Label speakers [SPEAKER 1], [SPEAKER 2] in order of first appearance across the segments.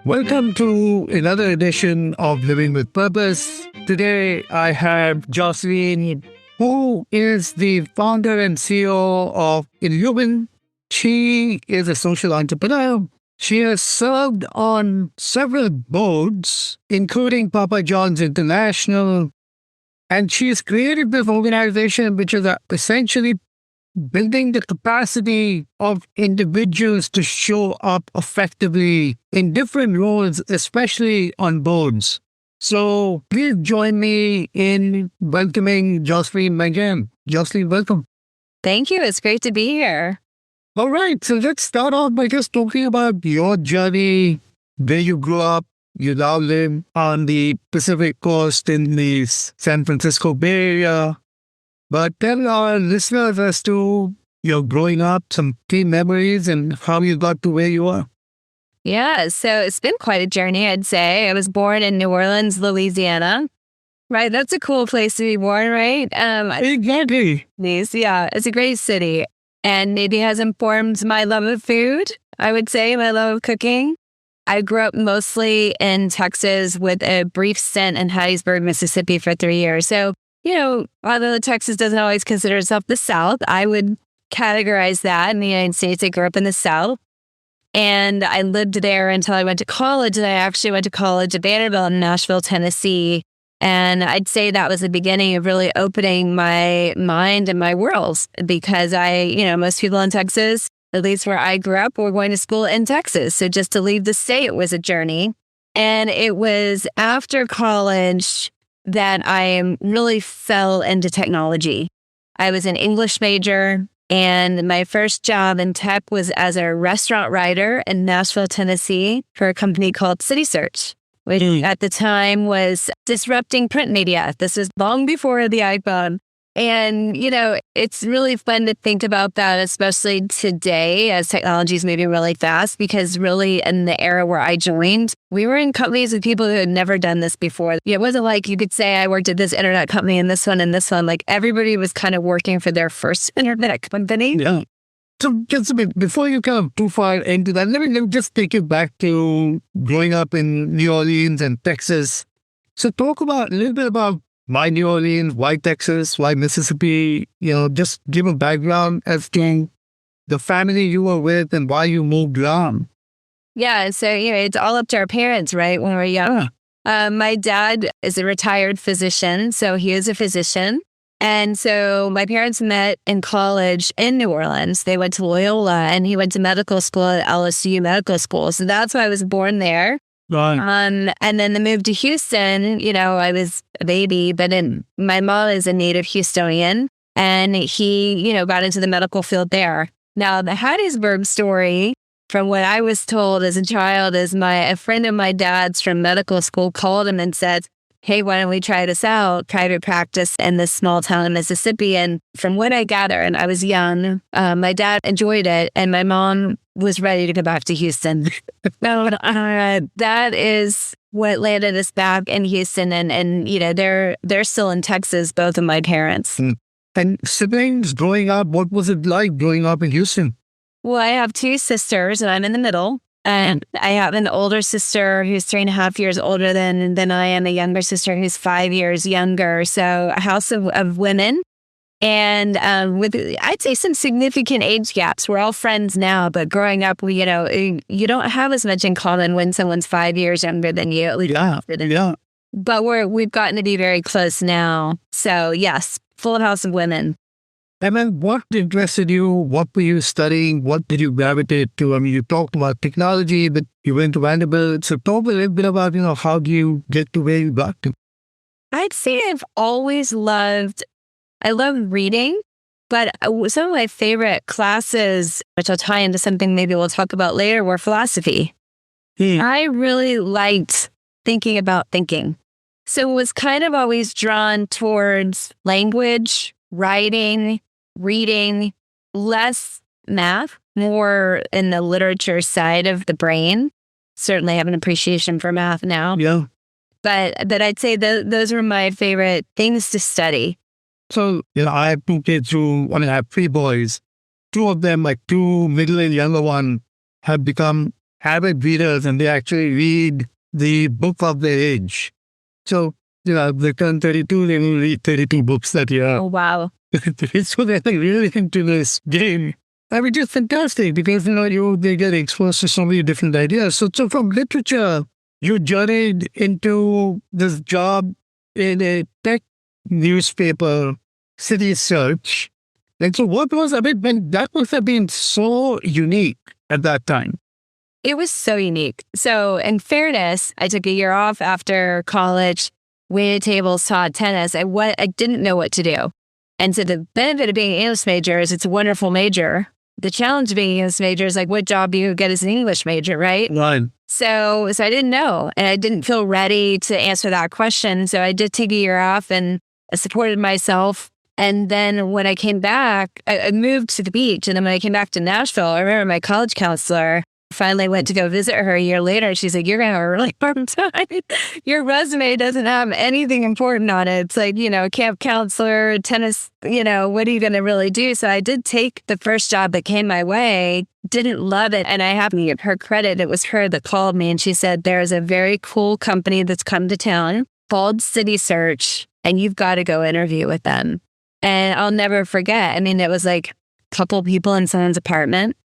[SPEAKER 1] Welcome to another edition of Living with Purpose. Today I have Jocelyn, who is the founder and CEO of Illumyn. She is a social entrepreneur. She has served on several boards, including Papa John's International, and she has created this organization which is essentially building the capacity of individuals to show up effectively in different roles, especially on boards. So please join me in welcoming Jocelyn Mangan. Jocelyn, welcome.
[SPEAKER 2] Thank you. It's great to be here.
[SPEAKER 1] All right. So let's start off by just talking about your journey, where you grew up. You now live on the Pacific Coast in the San Francisco Bay Area. But tell our listeners as to your growing up, some key memories, and how you got to where you are.
[SPEAKER 2] Yeah, so it's been quite a journey, I'd say. I was born in New Orleans, Louisiana. Right, that's a cool place to be born, right?
[SPEAKER 1] Exactly.
[SPEAKER 2] Yeah, it's a great city. And maybe has informed my love of food, I would say, my love of cooking. I grew up mostly in Texas with a brief stint in Hattiesburg, Mississippi for 3 years. So, although Texas doesn't always consider itself the South, I would categorize that in the United States. I grew up in the South, and I lived there until I went to college. And I actually went to college at Vanderbilt in Nashville, Tennessee. And I'd say that was the beginning of really opening my mind and my worlds, because most people in Texas, at least where I grew up, were going to school in Texas. So just to leave the state was a journey. And it was after college that I really fell into technology. I was an English major, and my first job in tech was as a restaurant writer in Nashville, Tennessee, for a company called City Search, which at the time was disrupting print media. This was long before the iPhone. And, it's really fun to think about that, especially today as technology is moving really fast, because really in the era where I joined, we were in companies with people who had never done this before. It wasn't like you could say I worked at this internet company and this one and this one. Like everybody was kind of working for their first internet company.
[SPEAKER 1] Yeah. So just a bit, before you come too far into that, let me just take you back to growing up in New Orleans and Texas. So talk about a little bit about why New Orleans, why Texas, why Mississippi, just give a background as to the family you were with and why you moved around.
[SPEAKER 2] Yeah, so, it's all up to our parents, right, when we're young. My dad is a retired physician, so he is a physician. And so my parents met in college in New Orleans. They went to Loyola, and he went to medical school at LSU Medical School. So that's why I was born there.
[SPEAKER 1] Right.
[SPEAKER 2] And then the move to Houston, I was a baby, but my mom is a native Houstonian, and he, got into the medical field there. Now, the Hattiesburg story, from what I was told as a child, is a friend of my dad's from medical school called him and said, hey, why don't we try this out, private practice in this small town in Mississippi. And from what I gather, and I was young, my dad enjoyed it, and my mom was ready to go back to Houston. That is what landed us back in Houston. And they're still in Texas, both of my parents.
[SPEAKER 1] And siblings growing up, what was it like growing up in Houston?
[SPEAKER 2] Well, I have two sisters, and I'm in the middle. And I have an older sister who's 3.5 years older than I am, a younger sister who's 5 years younger. So a house of women. And with, I'd say, some significant age gaps. We're all friends now, but growing up, you don't have as much in common when someone's 5 years younger than you. At least
[SPEAKER 1] yeah.
[SPEAKER 2] But we've gotten to be very close now. So yes, full house of women.
[SPEAKER 1] And then what interested you? What were you studying? What did you gravitate to? I mean, you talked about technology, but you went to Vanderbilt. So talk a little bit about, how do you get to where you got to?
[SPEAKER 2] I'd say I've always I love reading, but some of my favorite classes, which I'll tie into something maybe we'll talk about later, were philosophy. I really liked thinking about thinking. So was kind of always drawn towards language, writing, reading, less math, more in the literature side of the brain. Certainly have an appreciation for math now.
[SPEAKER 1] Yeah.
[SPEAKER 2] But I'd say those were my favorite things to study.
[SPEAKER 1] So, I have two kids I have 3 boys. 2 of them, like 2 middle and younger one, have become avid readers and they actually read the book of their age. So, they turn 32, they will read 32 books that year.
[SPEAKER 2] Oh, wow.
[SPEAKER 1] So they're really into this game. I mean, just fantastic because, they get exposed to so many different ideas. So from literature, you journeyed into this job in a tech newspaper, City Search. And so when that must have been so unique at that time.
[SPEAKER 2] It was so unique. So in fairness, I took a year off after college, waited tables, taught tennis. I didn't know what to do. And so the benefit of being an English major is it's a wonderful major. The challenge of being an English major is like, what job do you get as an English major, right?
[SPEAKER 1] Right.
[SPEAKER 2] So I didn't know, and I didn't feel ready to answer that question. So I did take a year off and I supported myself. And then when I came back, I moved to the beach. And then when I came back to Nashville, I remember my college counselor finally went to go visit her a year later. She's like, you're going to have a really hard time. Your resume doesn't have anything important on it. It's like, camp counselor, tennis, what are you going to really do? So I did take the first job that came my way, didn't love it. And I have to give her credit. It was her that called me and she said, there's a very cool company that's come to town called City Search, and you've got to go interview with them. And I'll never forget. I mean, it was like a couple people in someone's apartment.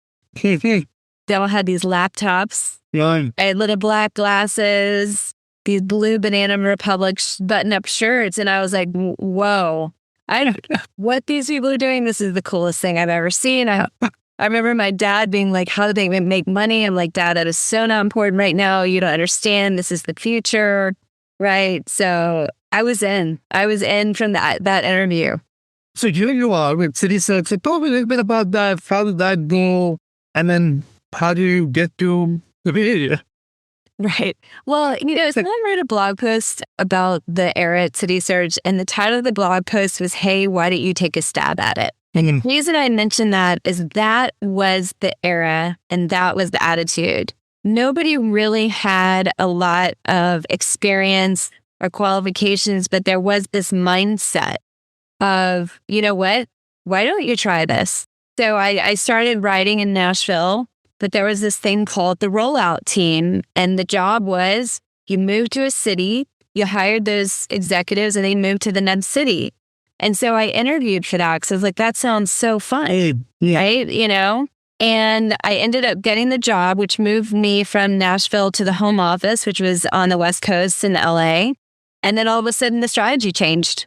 [SPEAKER 2] They all had these laptops.
[SPEAKER 1] Yeah.
[SPEAKER 2] I had little black glasses, these blue Banana Republic button-up shirts. And I was like, whoa, I don't know what these people are doing. This is the coolest thing I've ever seen. I remember my dad being like, how do they make money? I'm like, Dad, that is so not important right now. You don't understand. This is the future, right? So I was in from that interview.
[SPEAKER 1] So here you are with City Search. So talk a little bit about that. How did that go? And then how do you get to the video?
[SPEAKER 2] Right. Well, I wrote a blog post about the era at City Search, and the title of the blog post was, hey, why don't you take a stab at it? And the reason I mentioned that is that was the era and that was the attitude. Nobody really had a lot of experience or qualifications, but there was this mindset of, you know what, why don't you try this? So I started writing in Nashville, but there was this thing called the rollout team. And the job was you moved to a city, you hired those executives, and they moved to the next city. And so I interviewed for that because I was like, that sounds so fun, right? And I ended up getting the job, which moved me from Nashville to the home office, which was on the West Coast in LA. And then all of a sudden the strategy changed.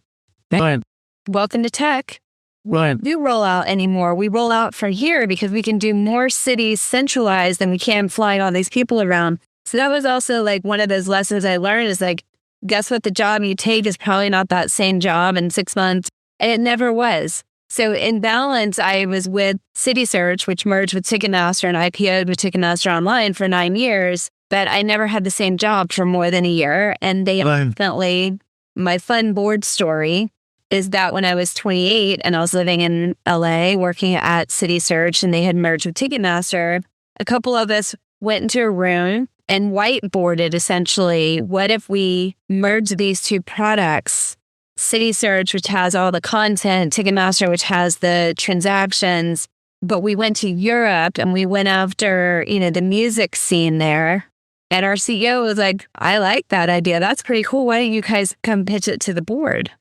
[SPEAKER 1] Right.
[SPEAKER 2] Welcome to tech.
[SPEAKER 1] Right.
[SPEAKER 2] We do roll out anymore. We roll out from here because we can do more cities centralized than we can flying all these people around. So that was also like one of those lessons I learned is like, guess what? The job you take is probably not that same job in 6 months. And it never was. So in balance, I was with City Search, which merged with Ticketmaster and IPO'd with Ticketmaster Online for 9 years. But I never had the same job for more than a year. And they ultimately, my fun board story is that when I was 28 and I was living in LA working at City Search and they had merged with Ticketmaster, a couple of us went into a room and whiteboarded essentially, what if we merge these two products? City Search, which has all the content, Ticketmaster, which has the transactions. But we went to Europe and we went after, the music scene there. And our CEO was like, I like that idea. That's pretty cool. Why don't you guys come pitch it to the board?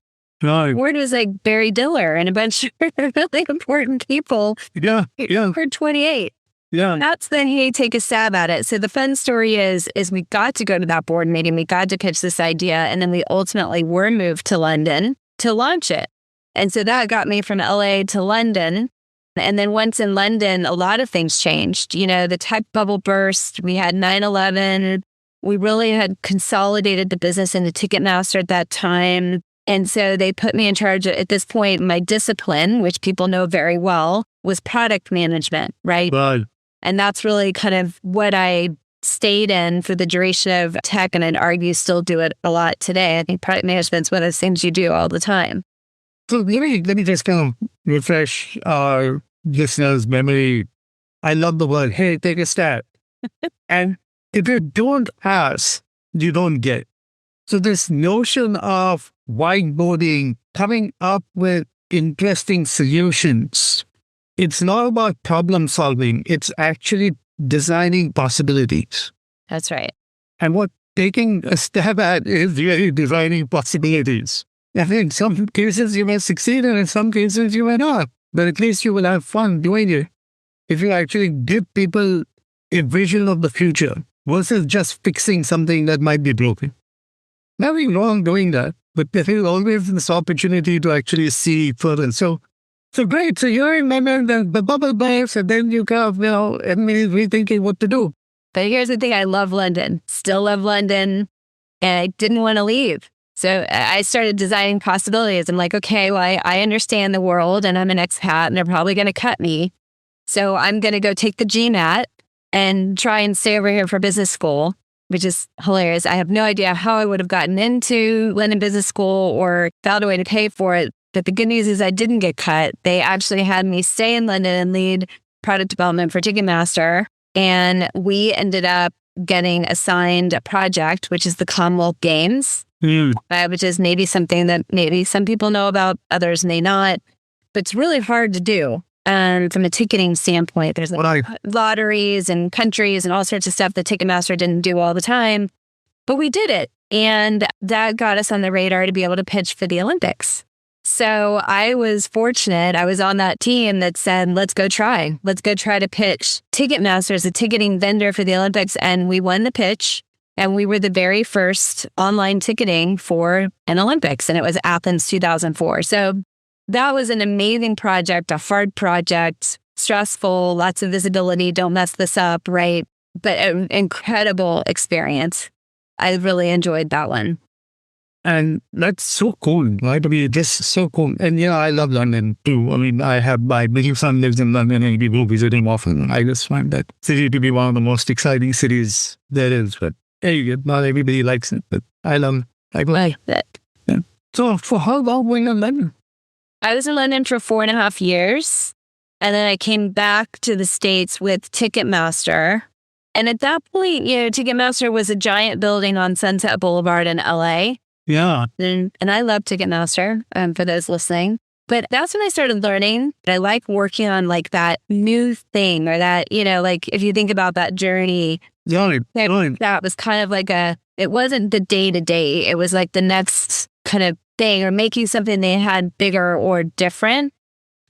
[SPEAKER 1] Right.
[SPEAKER 2] The board was like Barry Diller and a bunch of really important people.
[SPEAKER 1] Yeah.
[SPEAKER 2] We're 28.
[SPEAKER 1] Yeah.
[SPEAKER 2] That's then he take a stab at it. So the fun story is we got to go to that board meeting. We got to pitch this idea. And then we ultimately were moved to London to launch it. And so that got me from LA to London. And then once in London, a lot of things changed. The tech bubble burst. We had 9/11. We really had consolidated the business into Ticketmaster at that time. And so they put me in charge at this point. My discipline, which people know very well, was product management, right?
[SPEAKER 1] Right.
[SPEAKER 2] And that's really kind of what I stayed in for the duration of tech. And I'd argue still do it a lot today. I think product management's one of those things you do all the time.
[SPEAKER 1] So let me just kind of refresh our listeners' memory. I love the word, hey, take a stab. And if you don't ask, you don't get. So this notion of whiteboarding, coming up with interesting solutions, it's not about problem solving. It's actually designing possibilities.
[SPEAKER 2] That's right.
[SPEAKER 1] And what taking a stab at is really designing possibilities. And in some cases you may succeed and in some cases you may not. But at least you will have fun doing it. If you actually give people a vision of the future versus just fixing something that might be broken. Nothing wrong doing that, but there is always this opportunity to actually see further. So great. So you remember the bubble burst, and then you kind of, rethinking what to do.
[SPEAKER 2] But here's the thing. I love London. Still love London. And I didn't want to leave. So I started designing possibilities. I'm like, okay, well, I understand the world and I'm an expat and they're probably going to cut me. So I'm going to go take the GMAT and try and stay over here for business school, which is hilarious. I have no idea how I would have gotten into London Business School or found a way to pay for it. But the good news is I didn't get cut. They actually had me stay in London and lead product development for Ticketmaster. And we ended up getting assigned a project, which is the Commonwealth Games, which is maybe something that maybe some people know about, others may not. But it's really hard to do. And from a ticketing standpoint, there's lotteries and countries and all sorts of stuff that Ticketmaster didn't do all the time. But we did it. And that got us on the radar to be able to pitch for the Olympics. So I was fortunate. I was on that team that said, let's go try. Let's go try to pitch Ticketmaster as a ticketing vendor for the Olympics. And we won the pitch. And we were the very first online ticketing for an Olympics. And it was Athens 2004. So that was an amazing project, a hard project, stressful, lots of visibility. Don't mess this up, right? But an incredible experience. I really enjoyed that one.
[SPEAKER 1] And that's so cool, right? I mean, just so cool. And, I love London too. I mean, I have my big son lives in London and we go visit him often. I just find that city to be one of the most exciting cities there is. But not everybody likes it, but I love it. I like
[SPEAKER 2] it.
[SPEAKER 1] Yeah. So for how long were you in London?
[SPEAKER 2] I was in London for 4.5 years. And then I came back to the States with Ticketmaster. And at that point, Ticketmaster was a giant building on Sunset Boulevard in LA.
[SPEAKER 1] Yeah.
[SPEAKER 2] And I love Ticketmaster, for those listening. But that's when I started learning. I like working on like that new thing or that, like if you think about that journey, that was kind of like it wasn't the day to day. It was like the next kind of thing or making something they had bigger or different.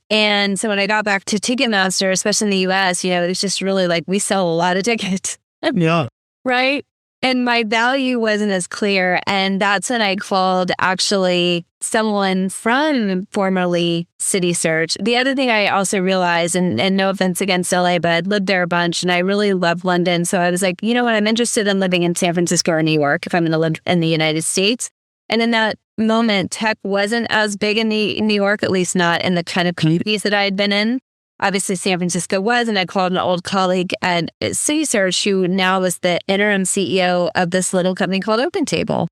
[SPEAKER 2] And so when I got back to Ticketmaster, especially in the US, it was just really like we sell a lot of tickets.
[SPEAKER 1] Yeah.
[SPEAKER 2] Right. And my value wasn't as clear. And that's when I called actually someone from formerly City Search. The other thing I also realized, and no offense against LA, but I'd lived there a bunch and I really love London. So I was like, you know what? I'm interested in living in San Francisco or New York if I'm going to live in the United States. And in that moment, tech wasn't as big in New York, at least not in the kind of communities that I had been in. Obviously, San Francisco was, and I called an old colleague at City Search, who now was the interim CEO of this little company called OpenTable.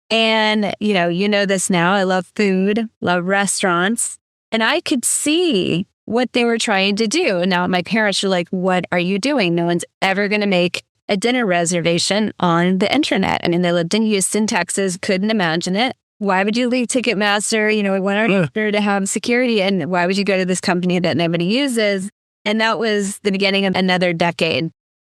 [SPEAKER 2] And, you know this now. I love food, love restaurants, and I could see what they were trying to do. Now, my parents were like, what are you doing? No one's ever going to make a dinner reservation on the internet. I mean, they lived in Houston, Texas, couldn't imagine it. Why would you leave Ticketmaster? We want to have security. And why would you go to this company that nobody uses? And that was the beginning of another decade.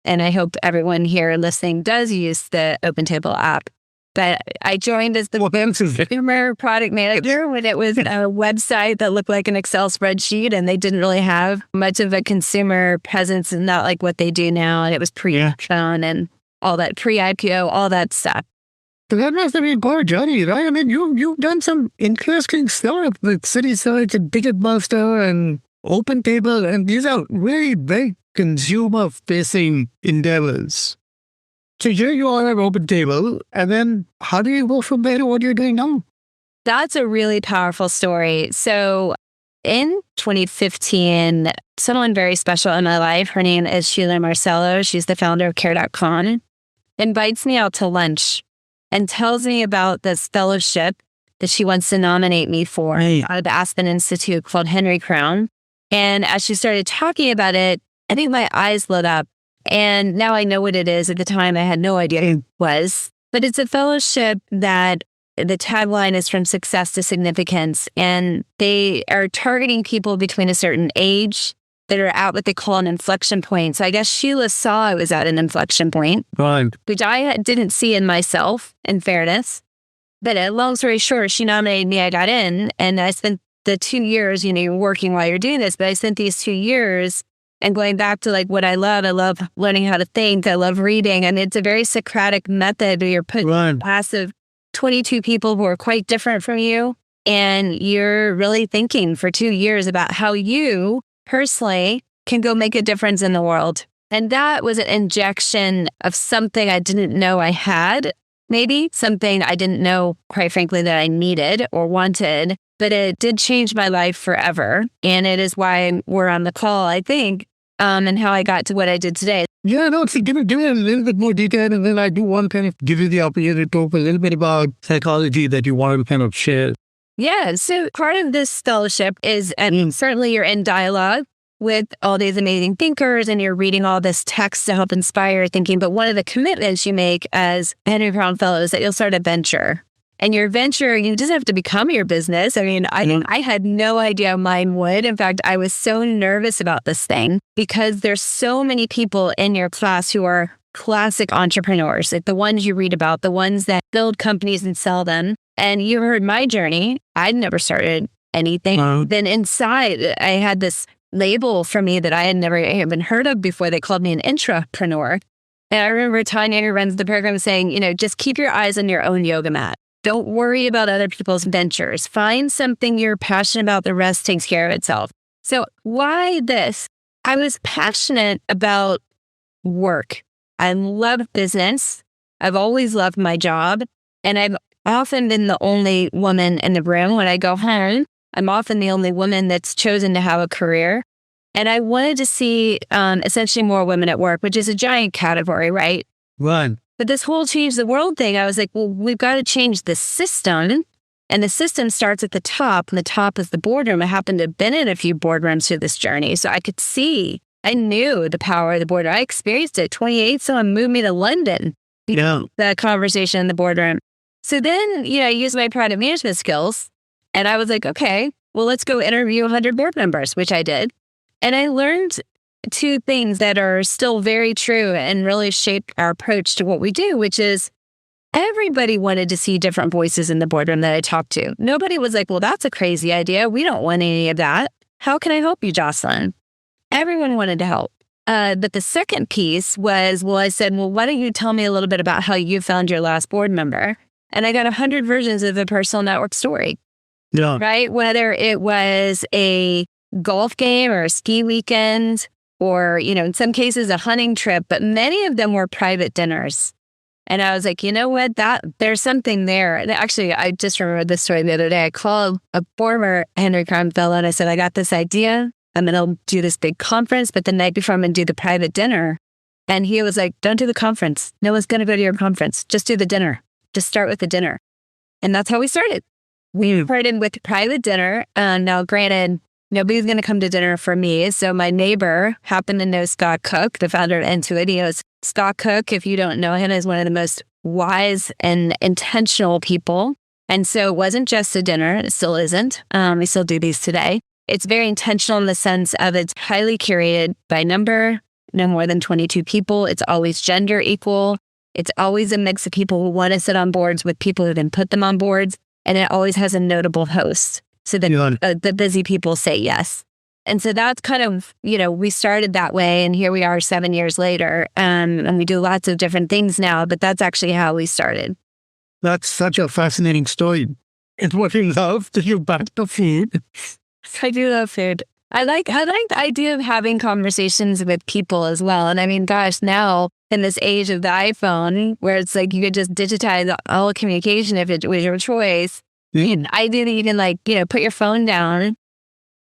[SPEAKER 2] And I hope everyone here listening does use the OpenTable app. But I joined as the consumer product manager when it was a website that looked like an Excel spreadsheet and they didn't really have much of a consumer presence and not like what they do now. And it was pre-iPhone and all that pre-IPO, all that stuff.
[SPEAKER 1] That must have been quite a journey, right? I mean, you've done some interesting stuff with City Search and Ticketmaster and OpenTable, and these are really big consumer-facing endeavors. So here you are at OpenTable, and then how do you go from there to what you're doing now?
[SPEAKER 2] That's a really powerful story. So in 2015, someone very special in my life, her name is Sheila Marcello, she's the founder of care.com, invites me out to lunch and tells me about this fellowship that she wants to nominate me for out of the Aspen Institute called Henry Crown. And as she started talking about it, I think my eyes lit up. And now I know what it is. At the time, I had no idea it was. But it's a fellowship that the tagline is from success to significance. And they are targeting people between a certain age that are at what they call an inflection point. So I guess Sheila saw I was at an inflection point,
[SPEAKER 1] Right.
[SPEAKER 2] which I didn't see in myself, in fairness. But long story short, she nominated me, I got in, and I spent the 2 years, you're working while you're doing this, but I spent these 2 years and going back to like what I love learning how to think, I love reading, and it's a very Socratic method where you're put in a class of 22 people who are quite different from you, and you're really thinking for 2 years about how you personally can go make a difference in the world. And that was an injection of something I didn't know I had, maybe something I didn't know, quite frankly, that I needed or wanted, but it did change my life forever. And it is why we're on the call, I think, and how I got to what I did today.
[SPEAKER 1] Yeah, no, so give me a little bit more detail, and then I do want to kind of give you the opportunity to talk a little bit about psychology that you want to kind of share.
[SPEAKER 2] Yeah, so part of this fellowship is, and certainly you're in dialogue with all these amazing thinkers and you're reading all this text to help inspire your thinking. But one of the commitments you make as Henry Crown Fellow is that you'll start a venture. And your venture, you just have to become your business. I mean, I had no idea mine would. In fact, I was so nervous about this thing because there's so many people in your class who are classic entrepreneurs, like the ones you read about, the ones that build companies and sell them. And you heard my journey. I'd never started anything. Then inside, I had this label for me that I had never even heard of before. They called me an intrapreneur. And I remember Tanya, who runs the program, saying, just keep your eyes on your own yoga mat. Don't worry about other people's ventures. Find something you're passionate about. The rest takes care of itself. So why this? I was passionate about work. I love business. I've always loved my job. And I've often been the only woman in the room. When I go home, I'm often the only woman that's chosen to have a career. And I wanted to see essentially more women at work, which is a giant category, right?
[SPEAKER 1] Right.
[SPEAKER 2] But this whole change the world thing, I was like, well, we've got to change the system. And the system starts at the top, and the top is the boardroom. I happened to have been in a few boardrooms through this journey. So I could see, I knew the power of the boardroom. I experienced it. 28, someone moved me to London.
[SPEAKER 1] Yeah.
[SPEAKER 2] The conversation in the boardroom. So then, I used my product management skills. And I was like, okay, well, let's go interview 100 board members, which I did. And I learned 2 things that are still very true and really shaped our approach to what we do, which is everybody wanted to see different voices in the boardroom that I talked to. Nobody was like, well, that's a crazy idea. We don't want any of that. How can I help you, Jocelyn? Everyone wanted to help. But the second piece was, I said, well, why don't you tell me a little bit about how you found your last board member? And I got 100 versions of a personal network story.
[SPEAKER 1] Yeah.
[SPEAKER 2] Right? Whether it was a golf game or a ski weekend or, in some cases, a hunting trip, but many of them were private dinners. And I was like, you know what, there's something there. And actually, I just remembered this story the other day. I called a former Henry Crown Fellow and I said, I got this idea. I'm going to do this big conference, but the night before I'm going to do the private dinner. And he was like, don't do the conference. No one's going to go to your conference. Just do the dinner. Just start with the dinner. And that's how we started. We started with private dinner. Now, granted, nobody's going to come to dinner for me. So my neighbor happened to know Scott Cook, the founder of Intuit. He knows Scott Cook, if you don't know him, is one of the most wise and intentional people. And so it wasn't just a dinner. It still isn't. We still do these today. It's very intentional in the sense of it's highly curated by number, no more than 22 people. It's always gender equal. It's always a mix of people who want to sit on boards with people who then put them on boards. And it always has a notable host so that the busy people say yes. And so that's kind of, we started that way. And here we are 7 years later. And we do lots of different things now, but that's actually how we started.
[SPEAKER 1] That's such a fascinating story. It's what you love to you back to food.
[SPEAKER 2] I do love food. I like the idea of having conversations with people as well. And I mean, gosh, now in this age of the iPhone, where it's like you could just digitize all communication if it was your choice. I didn't even put your phone down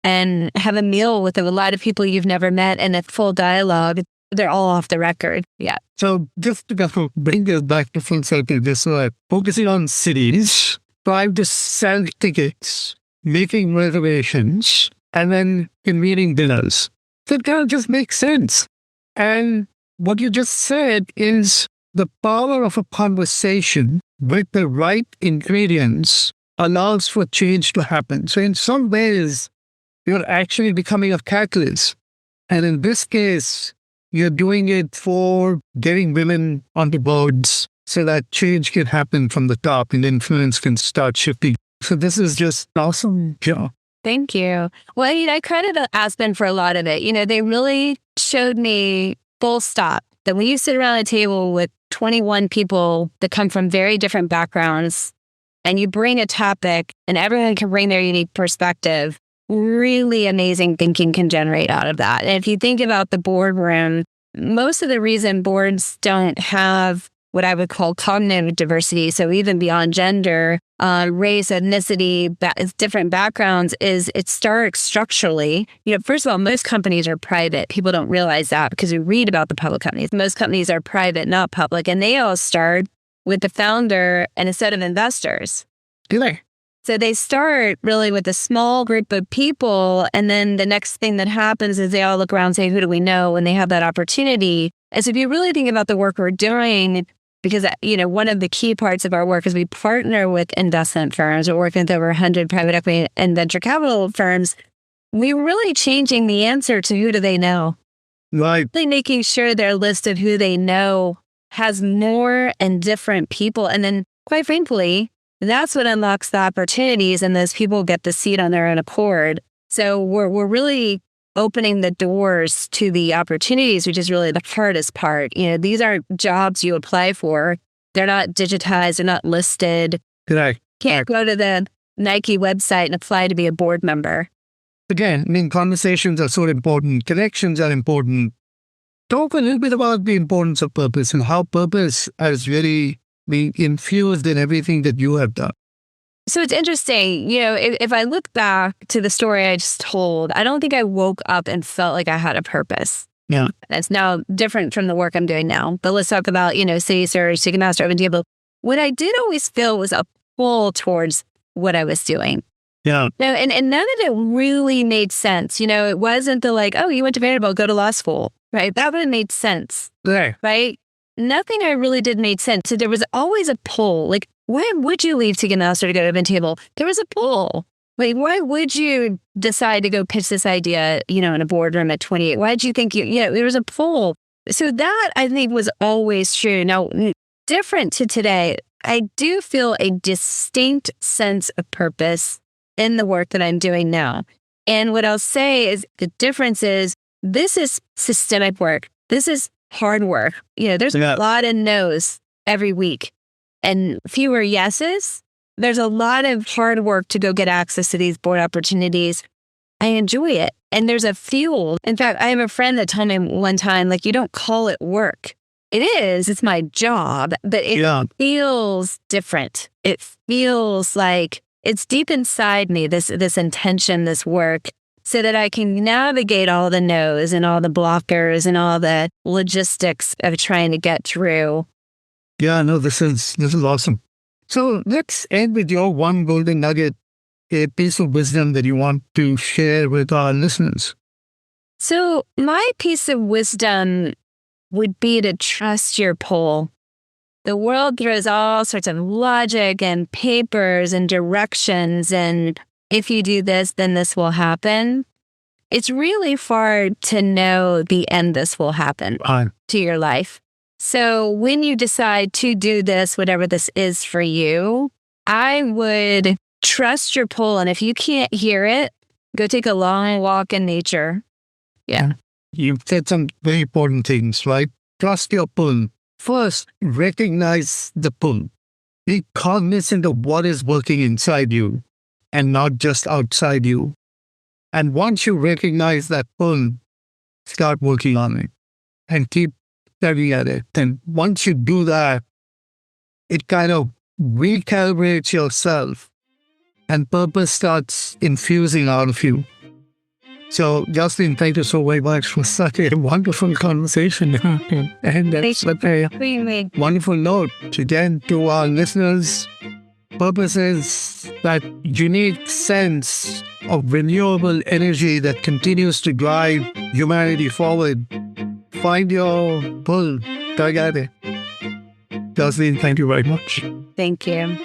[SPEAKER 2] and have a meal with a lot of people you've never met and a full dialogue. They're all off the record. Yeah.
[SPEAKER 1] So just to bring this back to full circle, this focusing on cities, trying to sell tickets, making reservations, and then convening dinners. That kind of just makes sense. And what you just said is the power of a conversation with the right ingredients allows for change to happen. So in some ways, you're actually becoming a catalyst And in this case, you're doing it for getting women on the boards so that change can happen from the top and influence can start shifting. So this is just awesome. Yeah.
[SPEAKER 2] Thank you. Well, I credit Aspen for a lot of it. They really showed me full stop that when you sit around a table with 21 people that come from very different backgrounds and you bring a topic and everyone can bring their unique perspective, really amazing thinking can generate out of that. And if you think about the boardroom, most of the reason boards don't have what I would call cognitive diversity, so even beyond gender, race, ethnicity, different backgrounds, is it starts structurally. First of all, most companies are private. People don't realize that because we read about the public companies. Most companies are private, not public, and they all start with the founder and a set of investors.
[SPEAKER 1] Do they?
[SPEAKER 2] So they start really with a small group of people, and then the next thing that happens is they all look around and say, who do we know? And they have that opportunity. And so if you really think about the work we're doing, because, one of the key parts of our work is we partner with investment firms. We're working with over 100 private equity and venture capital firms. We're really changing the answer to who do they know.
[SPEAKER 1] Right.
[SPEAKER 2] Really making sure their list of who they know has more and different people. And then, quite frankly, that's what unlocks the opportunities, and those people get the seat on their own accord. So we're really opening the doors to the opportunities, which is really the hardest part. These aren't jobs you apply for. They're not digitized. They're not listed.
[SPEAKER 1] Correct.
[SPEAKER 2] Can't go to the Nike website and apply to be a board member.
[SPEAKER 1] Again, conversations are so important. Connections are important. Talk a little bit about the importance of purpose and how purpose has really been infused in everything that you have done.
[SPEAKER 2] So it's interesting, if I look back to the story I just told, I don't think I woke up and felt like I had a purpose.
[SPEAKER 1] Yeah.
[SPEAKER 2] That's now different from the work I'm doing now. But let's talk about, City Search, Ticketmaster, Open Table. What I did always feel was a pull towards what I was doing.
[SPEAKER 1] Yeah.
[SPEAKER 2] No, and none of it really made sense. It wasn't the you went to Vanderbilt, go to law school, right? That would have made sense.
[SPEAKER 1] Yeah.
[SPEAKER 2] Right? Nothing I really did made sense. So there was always a pull. Why would you leave Ticketmaster to go to Open Table? There was a pull. Why would you decide to go pitch this idea, in a boardroom at 28? Why did you think there was a pull? So that, I think, was always true. Now, different to today, I do feel a distinct sense of purpose in the work that I'm doing now. And what I'll say is the difference is this is systemic work. This is hard work. There's a lot of no's every week and fewer yeses. There's a lot of hard work to go get access to these board opportunities. I enjoy it. And there's a fuel. In fact, I have a friend that told me one time, you don't call it work. It is. It's my job, but it feels different. It feels like it's deep inside me, this intention, this work, so that I can navigate all the no's and all the blockers and all the logistics of trying to get through.
[SPEAKER 1] Yeah, no, this is awesome. So let's end with your one golden nugget, a piece of wisdom that you want to share with our listeners.
[SPEAKER 2] So my piece of wisdom would be to trust your pull. The world throws all sorts of logic and papers and directions, and if you do this, then this will happen. It's really hard to know the end this will happen to your life. So when you decide to do this, whatever this is for you, I would trust your pull. And if you can't hear it, go take a long walk in nature. Yeah.
[SPEAKER 1] You've said some very important things, right? Trust your pull. First, recognize the pull. Be cognizant of what is working inside you and not just outside you. And once you recognize that pull, start working on it and keep studying at it. And once you do that, it kind of recalibrates yourself and purpose starts infusing out of you. So, Jocelyn, thank you so very much for such a wonderful conversation. And that's a wonderful note, again, to our listeners. Purpose is that unique sense of renewable energy that continues to drive humanity forward. Find your pull. Jocelyn, thank you very much.
[SPEAKER 2] Thank you.